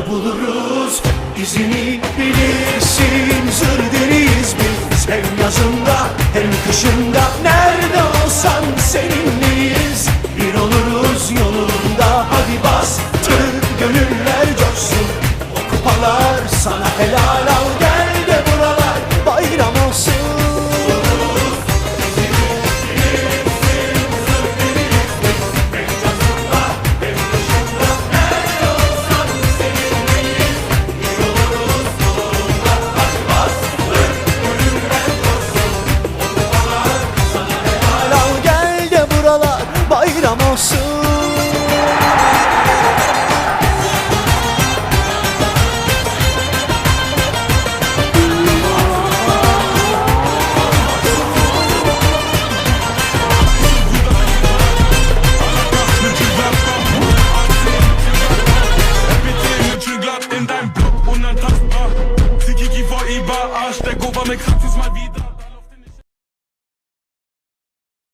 buluruz izini, bilirsin zır deriyiz biz. Hem yazında hem kışında nerede olsan seninleyiz. Bir oluruz yolunda, hadi bastır gönüller coşsun. O kupalar sana helal, al gel de buralar bayram olsun. Bayram olsun. In deinem Blut unantastbar. Sie Kiki vor Iba, Arsch, der Goba mit gratis mal wieder.